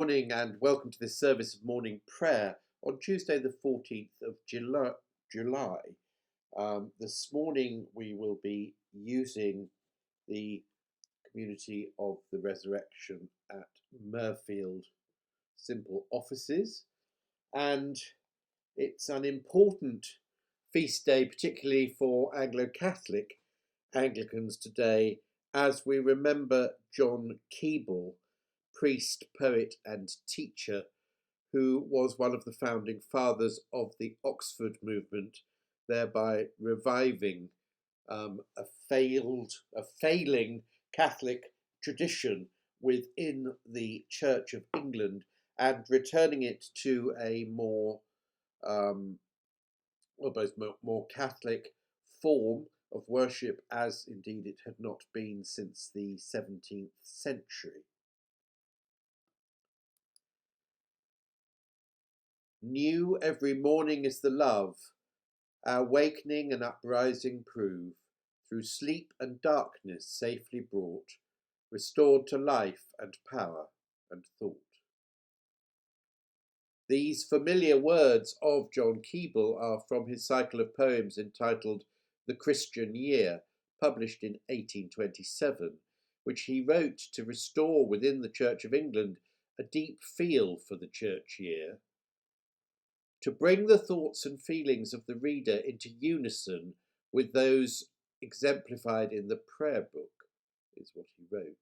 Morning and welcome to this service of morning prayer on Tuesday the 14th of July. This morning we will be using the Community of the Resurrection at Mirfield Simple Offices, and it's an important feast day, particularly for Anglo-Catholic Anglicans today, as we remember John Keble, priest, poet and teacher, who was one of the founding fathers of the Oxford movement, thereby reviving a failing Catholic tradition within the Church of England and returning it to a more Catholic form of worship, as indeed it had not been since the 17th century. New every morning is the love, our wakening and uprising prove, through sleep and darkness safely brought, restored to life and power and thought. These familiar words of John Keble are from his cycle of poems entitled The Christian Year, published in 1827, which he wrote to restore within the Church of England a deep feel for the church year, to bring the thoughts and feelings of the reader into unison with those exemplified in the prayer book, is what he wrote.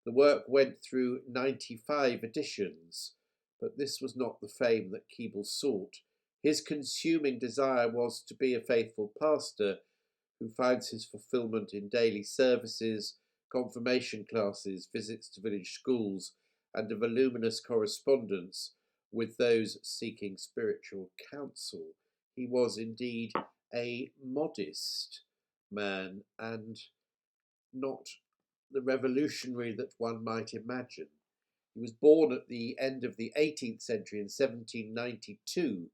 The work went through 95 editions, but this was not the fame that Keble sought. His consuming desire was to be a faithful pastor who finds his fulfilment in daily services, confirmation classes, visits to village schools, and a voluminous correspondence with those seeking spiritual counsel. He was indeed a modest man and not the revolutionary that one might imagine. He was born at the end of the 18th century in 1792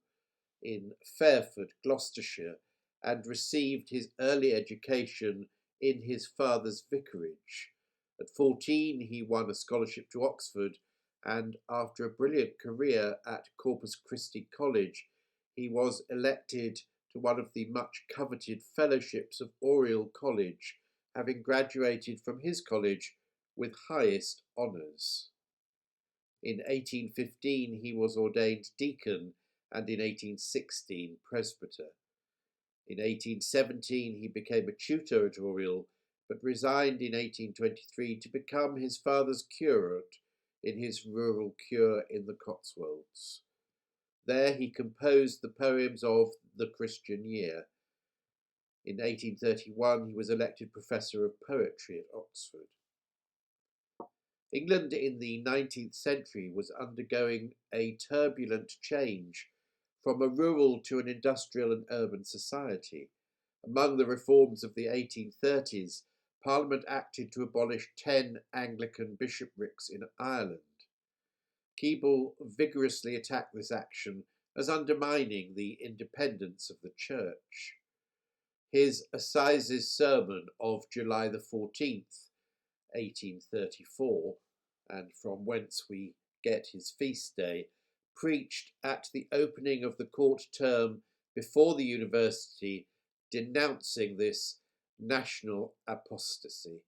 in Fairford, Gloucestershire, and received his early education in his father's vicarage. At 14 he won a scholarship to Oxford, and after a brilliant career at Corpus Christi College, he was elected to one of the much coveted fellowships of Oriel College, having graduated from his college with highest honours. In 1815 he was ordained deacon, and in 1816 presbyter. In 1817 he became a tutor at Oriel, but resigned in 1823 to become his father's curate in his rural cure in the Cotswolds. There he composed the poems of The Christian Year. In 1831 he was elected Professor of Poetry at Oxford. England in the 19th century was undergoing a turbulent change from a rural to an industrial and urban society. Among the reforms of the 1830s, Parliament acted to abolish 10 Anglican bishoprics in Ireland. Keble vigorously attacked this action as undermining the independence of the Church. His Assizes sermon of July the 14th, 1834, and from whence we get his feast day, preached at the opening of the court term before the university, denouncing this national apostasy,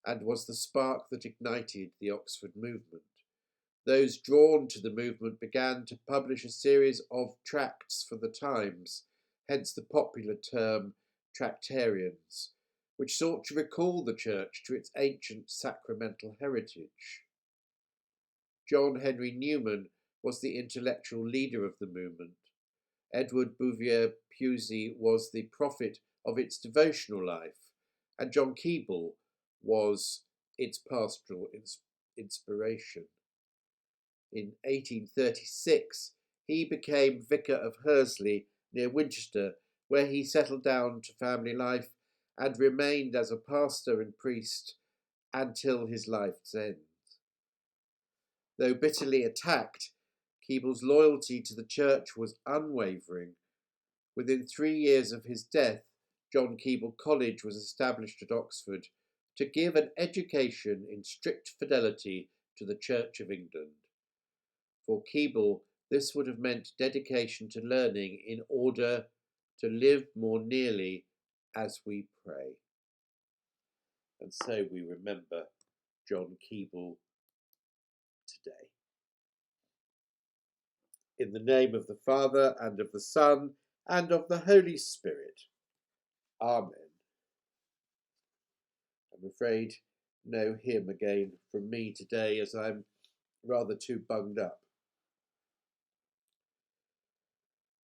and was the spark that ignited the Oxford movement. Those drawn to the movement began to publish a series of tracts for the Times, hence the popular term Tractarians, which sought to recall the Church to its ancient sacramental heritage. John Henry Newman was the intellectual leader of the movement. Edward Bouvier Pusey was the prophet of its devotional life, and John Keble was its pastoral inspiration. In 1836, he became vicar of Hursley near Winchester, where he settled down to family life and remained as a pastor and priest until his life's end. Though bitterly attacked, Keble's loyalty to the Church was unwavering. Within 3 years of his death, John Keble College was established at Oxford to give an education in strict fidelity to the Church of England. For Keble, this would have meant dedication to learning in order to live more nearly as we pray. And so we remember John Keble today. In the name of the Father, and of the Son, and of the Holy Spirit. Amen. I'm afraid no hymn again from me today, as I'm rather too bunged up.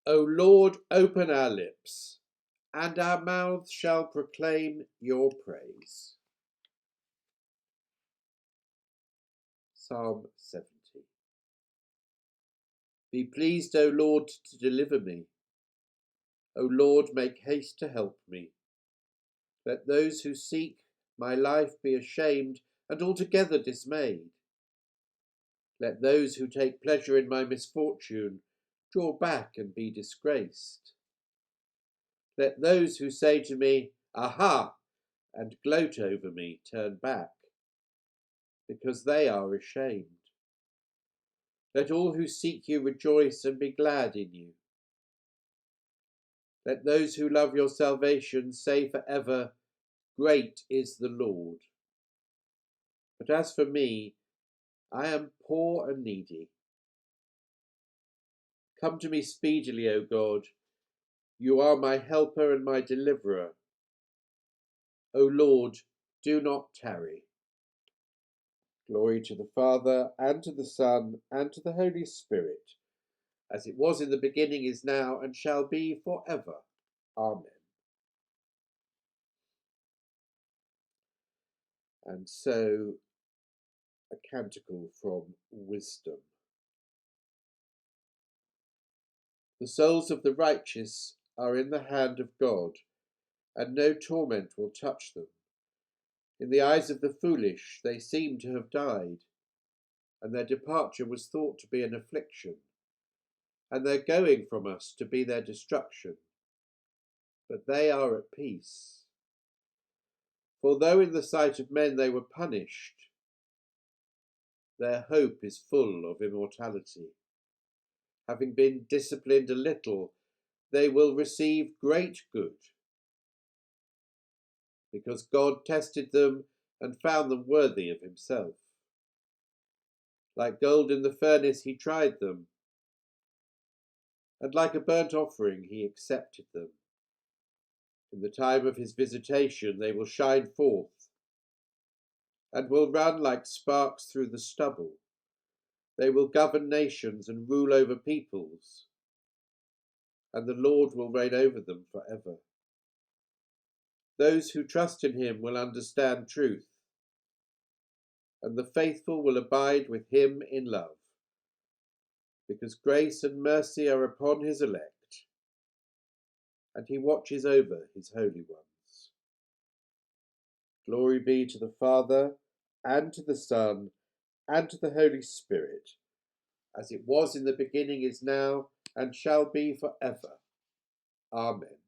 O Lord, open our lips, and our mouths shall proclaim your praise. Psalm 70. Be pleased, O Lord, to deliver me. O Lord, make haste to help me. Let those who seek my life be ashamed and altogether dismayed. Let those who take pleasure in my misfortune draw back and be disgraced. Let those who say to me, "Aha!" and gloat over me turn back, because they are ashamed. Let all who seek you rejoice and be glad in you. Let those who love your salvation say forever, "Great is the Lord." But as for me, I am poor and needy. Come to me speedily, O God. You are my helper and my deliverer. O Lord, do not tarry. Glory to the Father, and to the Son, and to the Holy Spirit, as it was in the beginning, is now, and shall be for ever. Amen. And so, a canticle from Wisdom. The souls of the righteous are in the hand of God, and no torment will touch them. In the eyes of the foolish they seem to have died, and their departure was thought to be an affliction, and their going from us to be their destruction. But they are at peace. For though in the sight of men they were punished, their hope is full of immortality. Having been disciplined a little, they will receive great good, because God tested them and found them worthy of himself. Like gold in the furnace he tried them, and like a burnt offering he accepted them. In the time of his visitation they will shine forth, and will run like sparks through the stubble. They will govern nations and rule over peoples, and the Lord will reign over them forever. Those who trust in him will understand truth, and the faithful will abide with him in love, because grace and mercy are upon his elect, and he watches over his holy ones. Glory be to the Father, and to the Son, and to the Holy Spirit, as it was in the beginning, is now, and shall be forever. Amen.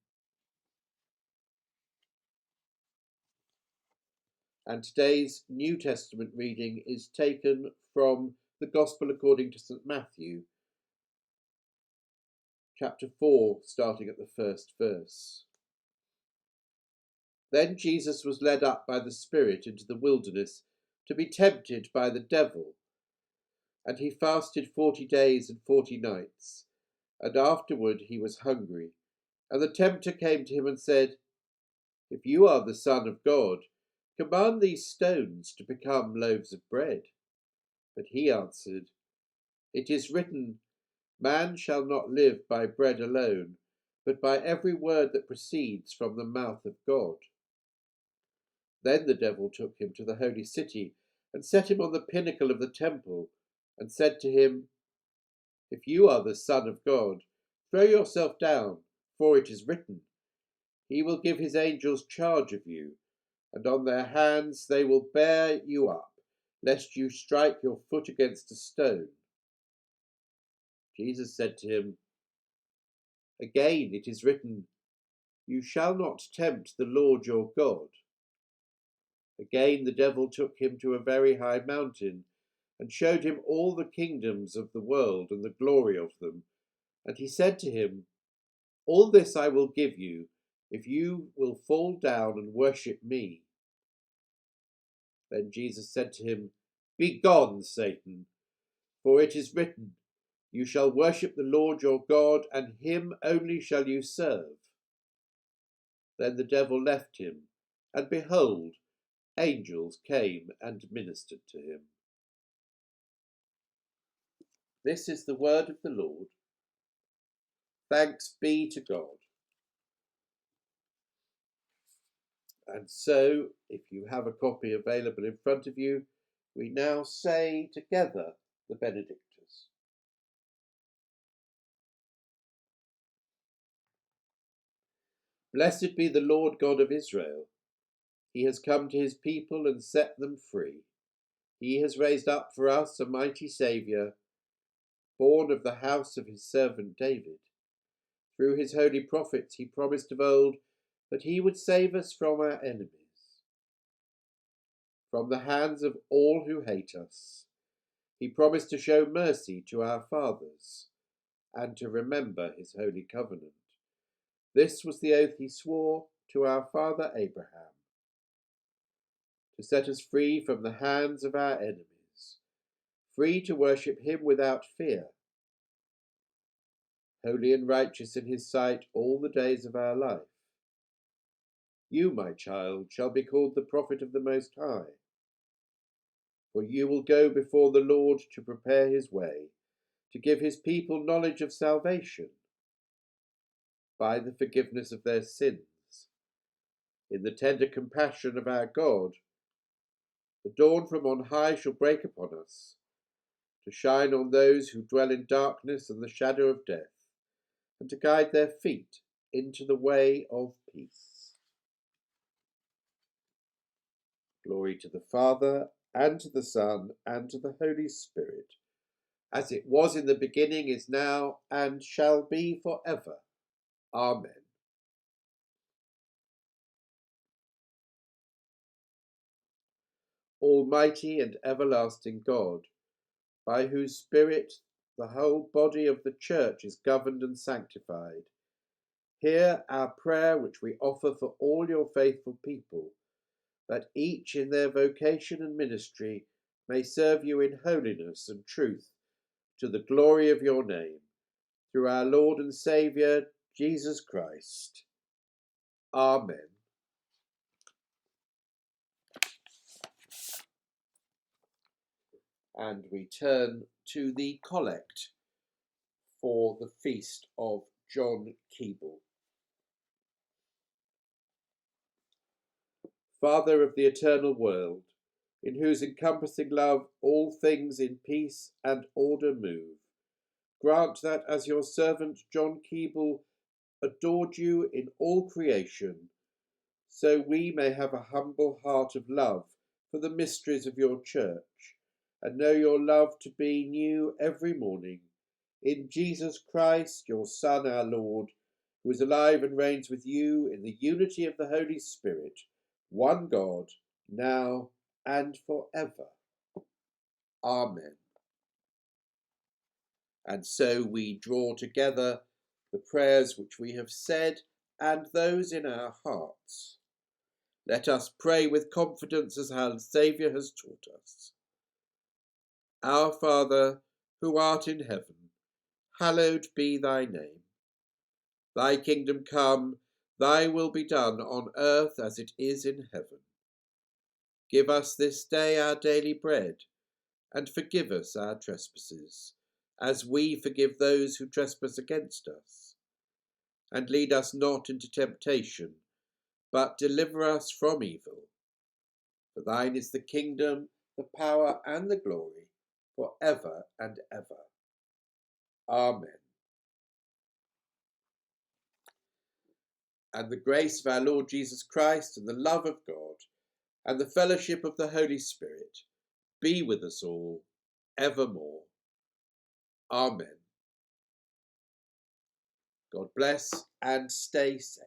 And today's New Testament reading is taken from the Gospel according to St. Matthew, chapter 4, starting at the first verse. Then Jesus was led up by the Spirit into the wilderness to be tempted by the devil. And he fasted 40 days and 40 nights, and afterward he was hungry. And the tempter came to him and said, "If you are the Son of God, command these stones to become loaves of bread." But he answered, "It is written, man shall not live by bread alone, but by every word that proceeds from the mouth of God." Then the devil took him to the holy city and set him on the pinnacle of the temple and said to him, "If you are the Son of God, throw yourself down, for it is written, he will give his angels charge of you, and on their hands they will bear you up, lest you strike your foot against a stone." Jesus said to him, "Again it is written, you shall not tempt the Lord your God." Again the devil took him to a very high mountain and showed him all the kingdoms of the world and the glory of them. And he said to him, "All this I will give you, if you will fall down and worship me." Then Jesus said to him, "Begone, Satan, for it is written, you shall worship the Lord your God, and him only shall you serve." Then the devil left him, and behold, angels came and ministered to him. This is the word of the Lord. Thanks be to God. And so, if you have a copy available in front of you, we now say together the Benedictus. Blessed be the Lord God of Israel. He has come to his people and set them free. He has raised up for us a mighty Saviour, born of the house of his servant David. Through his holy prophets he promised of old that he would save us from our enemies, from the hands of all who hate us. He promised to show mercy to our fathers and to remember his holy covenant. This was the oath he swore to our father Abraham, to set us free from the hands of our enemies, free to worship him without fear, holy and righteous in his sight all the days of our life. You, my child, shall be called the prophet of the Most High, for you will go before the Lord to prepare his way, to give his people knowledge of salvation by the forgiveness of their sins. In the tender compassion of our God, the dawn from on high shall break upon us, to shine on those who dwell in darkness and the shadow of death, and to guide their feet into the way of peace. Glory to the Father, and to the Son, and to the Holy Spirit, as it was in the beginning, is now, and shall be for ever. Amen. Almighty and everlasting God, by whose Spirit the whole body of the Church is governed and sanctified, hear our prayer which we offer for all your faithful people, that each in their vocation and ministry may serve you in holiness and truth, to the glory of your name, through our Lord and Saviour, Jesus Christ. Amen. And we turn to the collect for the feast of John Keble. Father of the eternal world, in whose encompassing love all things in peace and order move, grant that as your servant John Keble adored you in all creation, so we may have a humble heart of love for the mysteries of your church, and know your love to be new every morning. In Jesus Christ, your Son, our Lord, who is alive and reigns with you in the unity of the Holy Spirit, one God, now and forever. Amen. And so we draw together the prayers which we have said and those in our hearts. Let us pray with confidence as our Saviour has taught us. Our Father, who art in heaven, hallowed be thy name. Thy kingdom come, thy will be done on earth as it is in heaven. Give us this day our daily bread, and forgive us our trespasses, as we forgive those who trespass against us. And lead us not into temptation, but deliver us from evil. For thine is the kingdom, the power, and the glory, for ever and ever. Amen. And the grace of our Lord Jesus Christ, and the love of God, and the fellowship of the Holy Spirit be with us all, evermore. Amen. God bless and stay safe.